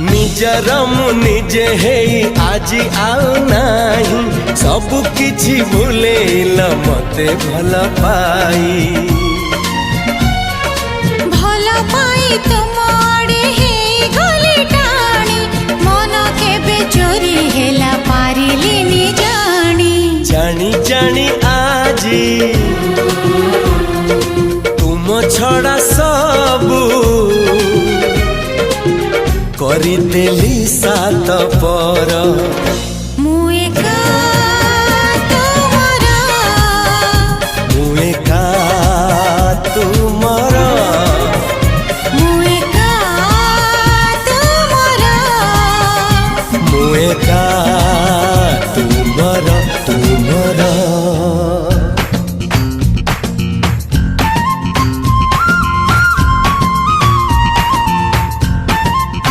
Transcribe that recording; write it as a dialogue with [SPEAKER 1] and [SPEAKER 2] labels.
[SPEAKER 1] निजर मु निजे हेई आज आउ नाही सब किछि भूलेल मते भल पाई
[SPEAKER 2] भल पाई तुम आड़े हे गली टाणी मन केबे चोरी हेला पारिलिनी जानी
[SPEAKER 1] जानी जानी आजी तुम छड़ा सबू करिदेली सात पर।